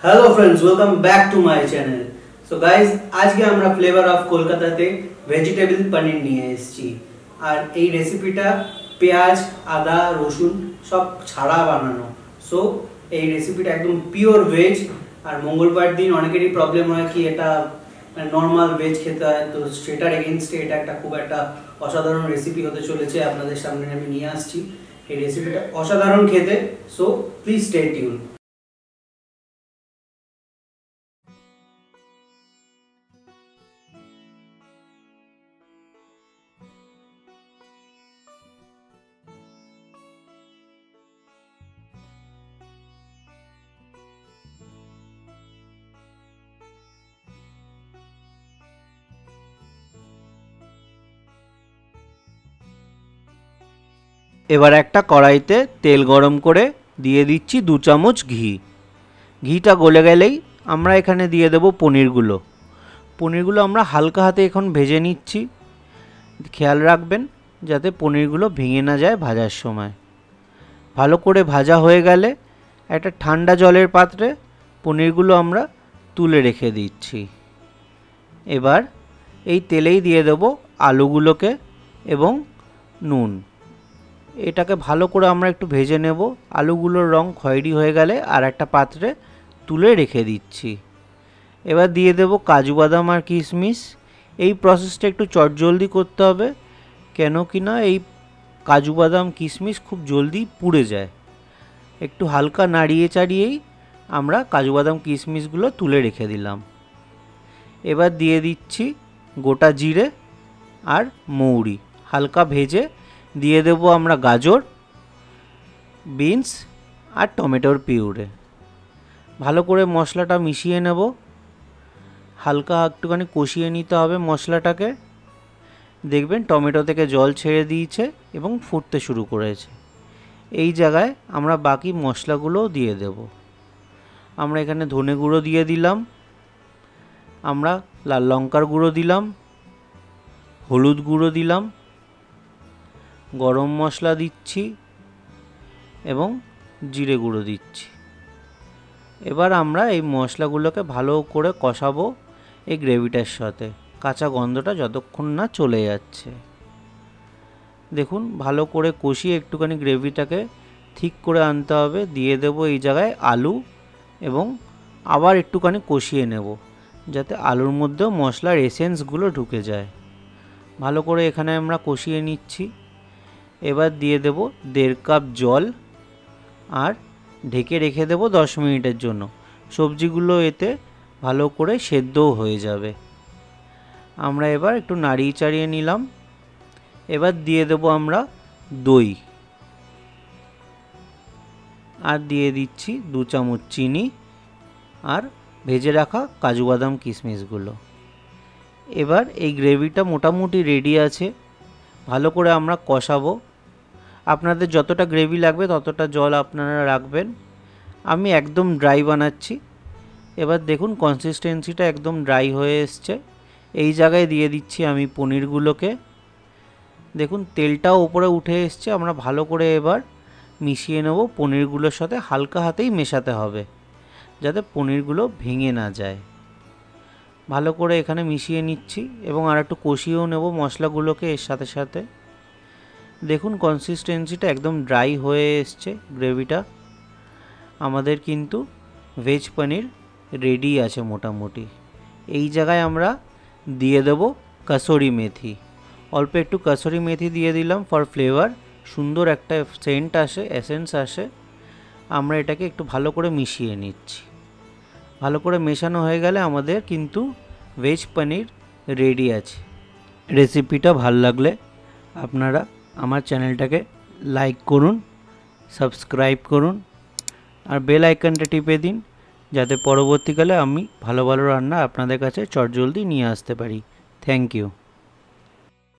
Hello friends, welcome back to my channel. So guys, आज के আমরা ফ্লেভার অফ কলকাতাতে ভেজিটেবল পনির নিয়ে এসেছি। আর এই রেসিপিটা পেঁয়াজ, আদা, রসুন সব ছাড়া বানানো। সো এই রেসিপিটা একদম পিওর ভেজ। আর মঙ্গলবার দিন অনেকেরই প্রবলেম হয় কি এটা নর্মাল ভেজ খেতে হয়, তো সেটার এগেইনস্টে এটা একটা খুব একটা অসাধারণ রেসিপি হতে চলেছে। আপনাদের সামনে আমি নিয়ে আসছি এই রেসিপিটা অসাধারণ খেতে। So please stay tune. এবার একটা কড়াইতে তেল গরম করে দিয়ে দিচ্ছি 2 চামচ ঘি। ঘিটা গলে গেলেই আমরা এখানে দিয়ে দেব পনিরগুলো আমরা হালকা হাতে এখন ভেজে নিচ্ছি। খেয়াল রাখবেন যাতে পনিরগুলো ভেঙে না যায় ভাজার সময়। ভালো করে ভাজা হয়ে গেলে একটা ঠান্ডা জলের পাত্রে পনিরগুলো আমরা তুলে রেখে দিচ্ছি। এবার এই তেলেই দিয়ে দেব আলুগুলোকে এবং নুন। এটাকে ভালো করে আমরা একটু ভেজে নেব। আলুগুলোর রং খয়েরি হয়ে গেলে আর একটা পাত্রে তুলে রেখে দিচ্ছি। এবার দিয়ে দেব কাজু বাদাম আর কিশমিশ। এই প্রসেসটা একটু চটজলদি করতে হবে, কেন কি না এই কাজু বাদাম কিশমিশ খুব জলদি পুড়ে যায়। একটু হালকা নাড়িয়ে চাড়িয়েই আমরা কাজু বাদাম কিশমিশগুলো তুলে রেখে দিলাম। এবার দিয়ে দিচ্ছি গোটা জিরে আর মৌরি। হালকা ভেজে দিয়ে দেব আমরা গাজর, বিনস আর টমেটোর পিউরে। ভালো করে মশলাটা মিশিয়ে নেব। হালকা একটুখানি কষিয়ে নিতে হবে মশলাটাকে। দেখবেন টমেটো থেকে জল ছেড়ে দিয়েছে এবং ফুটতে শুরু করেছে। এই জায়গায় আমরা বাকি মশলাগুলোও দিয়ে দেব। আমরা এখানে ধনে গুঁড়ো দিয়ে দিলাম, আমরা লাল লঙ্কার গুঁড়ো দিলাম, হলুদ গুঁড়ো দিলাম, গরম মশলা দিচ্ছি এবং জিরে গুঁড়ো দিচ্ছি। এবার আমরা এই মশলাগুলোকে ভালো করে কষাবো এই গ্রেভিটার সাথে, কাঁচা গন্ধটা যতক্ষণ না চলে যাচ্ছে। দেখুন ভালো করে কষিয়ে একটুখানি গ্রেভিটাকে ঠিক করে আনতে হবে। দিয়ে দেব এই জায়গায় আলু এবং আবার একটুখানি কষিয়ে নেব যাতে আলুর মধ্যেও মশলার এসেন্সগুলো ঢুকে যায়। ভালো করে এখানে আমরা কষিয়ে নিচ্ছি। এবার দিয়ে দেব 1.5 কাপ জল আর ঢেকে রেখে দেব 10 মিনিটের জন্য। সবজিগুলো এতে ভালো করে সেদ্ধও হয়ে যাবে। আমরা এবার একটু নাড়িয়ে চাড়িয়ে নিলাম। এবার দিয়ে দেব আমরা দই আর দিয়ে দিচ্ছি 2 চামচ চিনি আর ভেজে রাখা কাজু বাদাম কিশমিশগুলো। এবার এই গ্রেভিটা মোটামুটি রেডি আছে। ভালো করে আমরা কষাবো। আপনাদের যতটা গ্রেভি লাগবে ততটা জল আপনারা রাখবেন। আমি একদম ড্রাই বানাচ্ছি। এবার দেখুন কনসিস্টেন্সিটা একদম ড্রাই হয়ে এসছে। এই জায়গায় দিয়ে দিচ্ছি আমি পনিরগুলোকে। দেখুন তেলটাও উপরে উঠে এসছে। আমরা ভালো করে এবার মিশিয়ে নেব। পনিরগুলোর সাথে হালকা হাতেই মেশাতে হবে যাতে পনিরগুলো ভেঙে না যায়। ভালো করে এখানে মিশিয়ে নিচ্ছি এবং আর একটু কষিয়েও নেব মশলাগুলোকে এর সাথে সাথে। দেখুন কনসিস্টেন্সিটা একদম ড্রাই হয়ে এসছে গ্রেভিটা। আমাদের কিন্তু ভেজ পনির রেডি আছে মোটামুটি। এই জায়গায় আমরা দিয়ে দেব কাসুরি মেথি। অল্প একটু কাসুরি মেথি দিয়ে দিলাম ফর ফ্লেভার। সুন্দর একটা সেন্ট আসে, এসেন্স আসে। আমরা এটাকে একটু ভালো করে মিশিয়ে নিচ্ছি। ভালো করে মেশানো হয়ে গেলে আমাদের কিন্তু ভেজ পনির রেডি আছে। রেসিপিটা ভালো লাগলে আপনারা আমার চ্যানেলটাকে লাইক করুন, সাবস্ক্রাইব করুন আর বেল আইকনটা টিপে দিন যাতে পরবর্তীকালে আমি ভালো ভালো রান্না আপনাদের কাছে চটজলদি নিয়ে আসতে পারি। Thank you.